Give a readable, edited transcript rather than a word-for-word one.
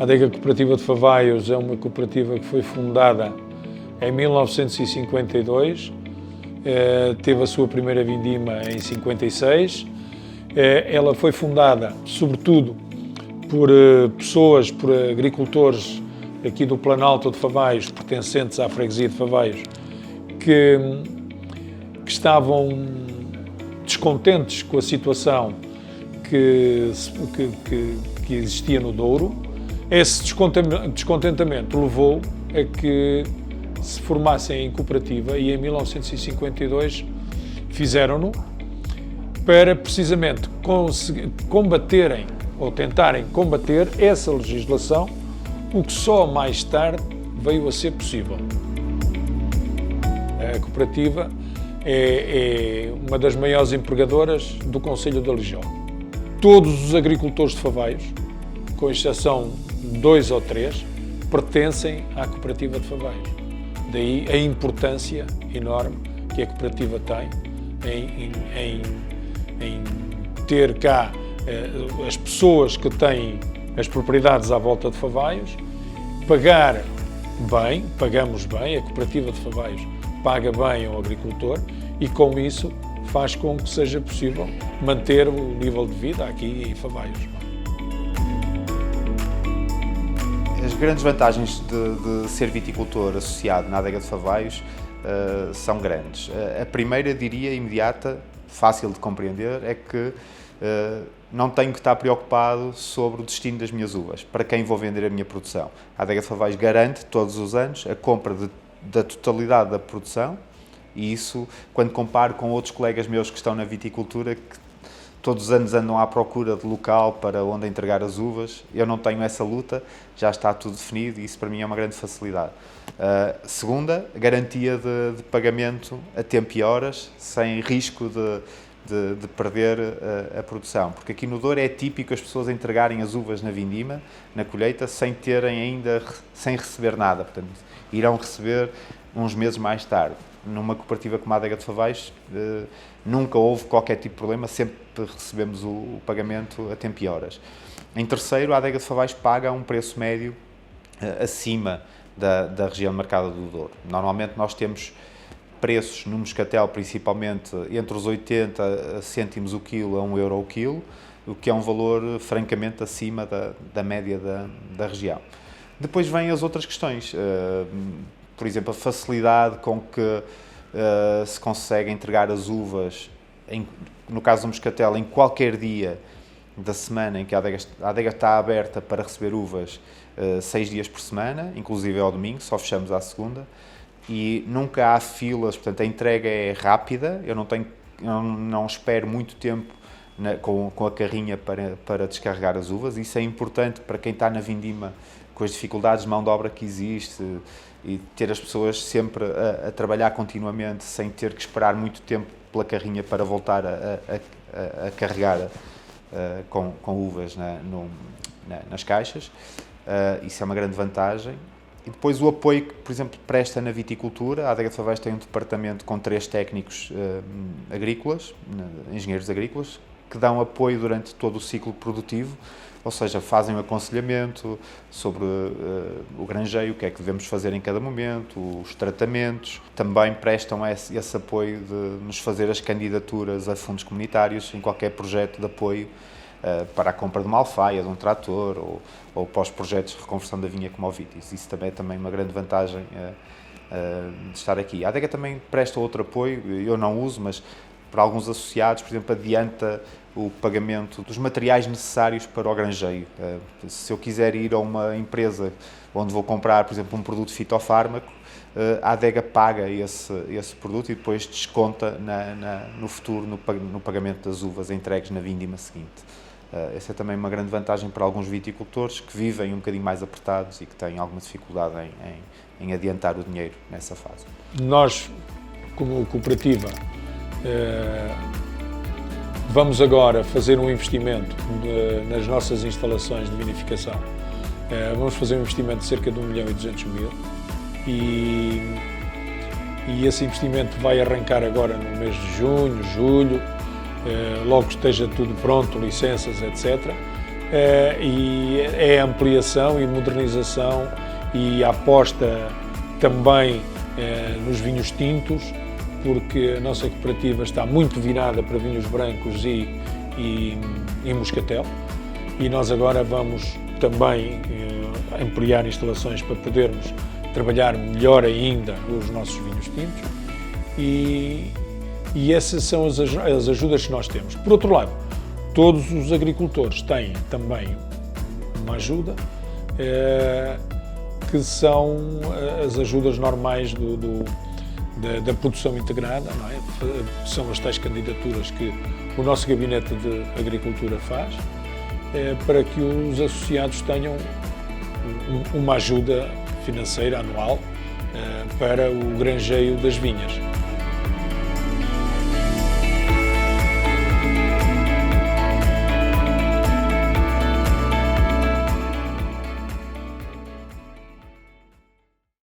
Adega Cooperativa de Favaios é uma cooperativa que foi fundada em 1952, teve a sua primeira vindima em 56. Ela foi fundada, sobretudo, por pessoas, por agricultores aqui do Planalto de Favaios, pertencentes à freguesia de Favaios, que estavam descontentes com a situação que existia no Douro. Esse descontentamento levou a que se formassem em cooperativa e em 1952 fizeram-no para precisamente combaterem ou tentarem combater essa legislação, o que só mais tarde veio a ser possível. A cooperativa é uma das maiores empregadoras do concelho de Alijó. Todos os agricultores de Favaios, com exceção de 2 ou 3, pertencem à cooperativa de Favaios. Daí a importância enorme que a cooperativa tem em ter cá as pessoas que têm as propriedades à volta de Favaios, pagar bem, pagamos bem, a cooperativa de Favaios paga bem ao agricultor e com isso faz com que seja possível manter o nível de vida aqui em Favaios. As grandes vantagens de ser viticultor associado na Adega de Favaios são grandes. A primeira, diria, imediata, fácil de compreender, é que não tenho que estar preocupado sobre o destino das minhas uvas, para quem vou vender a minha produção. A Adega de Favaios garante, todos os anos, a compra da totalidade da produção, e isso, quando comparo com outros colegas meus que estão na viticultura, que todos os anos andam à procura de local para onde entregar as uvas, eu não tenho essa luta, já está tudo definido e isso para mim é uma grande facilidade. Segunda, garantia de pagamento a tempo e horas, sem risco de perder a produção, porque aqui no Douro é típico as pessoas entregarem as uvas na vindima, na colheita, sem receber nada, portanto, irão receber uns meses mais tarde. Numa cooperativa como a Adega de Favaios, nunca houve qualquer tipo de problema, sempre recebemos o pagamento a tempo e horas. Em terceiro, a Adega de Favaios paga a um preço médio acima da região de mercado do Douro. Normalmente nós temos preços no moscatel, principalmente, entre os 80 cêntimos o quilo a 1 euro o quilo, o que é um valor francamente acima da média da região. Depois vêm as outras questões, por exemplo, a facilidade com que se consegue entregar as uvas, no caso do moscatel, em qualquer dia da semana em que a adega está aberta para receber uvas 6 dias por semana, inclusive ao domingo, só fechamos à segunda, e nunca há filas, portanto a entrega é rápida, eu não espero muito tempo com a carrinha para descarregar as uvas. Isso é importante para quem está na vindima, com as dificuldades de mão de obra que existe, e ter as pessoas sempre a trabalhar continuamente, sem ter que esperar muito tempo pela carrinha para voltar a carregar com uvas nas caixas. Isso é uma grande vantagem. E depois o apoio que, por exemplo, presta na viticultura. A Adega de Favaios tem um departamento com 3 técnicos agrícolas, engenheiros agrícolas, que dão apoio durante todo o ciclo produtivo, ou seja, fazem um aconselhamento sobre o granjeio, o que é que devemos fazer em cada momento, os tratamentos. Também prestam esse apoio de nos fazer as candidaturas a fundos comunitários em qualquer projeto de apoio para a compra de uma alfaia, de um trator ou para os projetos de reconversão da vinha como o Vitis. Isso também é uma grande vantagem de estar aqui. A Adega também presta outro apoio, eu não uso, mas para alguns associados, por exemplo, adianta o pagamento dos materiais necessários para o granjeio. Se eu quiser ir a uma empresa onde vou comprar, por exemplo, um produto fitofármaco, a Adega paga esse produto e depois desconta no futuro no pagamento das uvas entregues na vindima seguinte. Essa é também uma grande vantagem para alguns viticultores que vivem um bocadinho mais apertados e que têm alguma dificuldade em adiantar o dinheiro nessa fase. Nós, como cooperativa, vamos agora fazer um investimento nas nossas instalações de vinificação. Vamos fazer um investimento de cerca de 1.200.000 e esse investimento vai arrancar agora no mês de junho, julho, logo que esteja tudo pronto, licenças, etc. e é a ampliação e modernização e a aposta também nos vinhos tintos, porque a nossa cooperativa está muito virada para vinhos brancos e moscatel, e nós agora vamos também ampliar instalações para podermos trabalhar melhor ainda os nossos vinhos tintos, e essas são as ajudas que nós temos. Por outro lado, todos os agricultores têm também uma ajuda, que são as ajudas normais da produção integrada, não é? São as tais candidaturas que o nosso Gabinete de Agricultura faz, para que os associados tenham uma ajuda financeira anual para o granjeio das vinhas.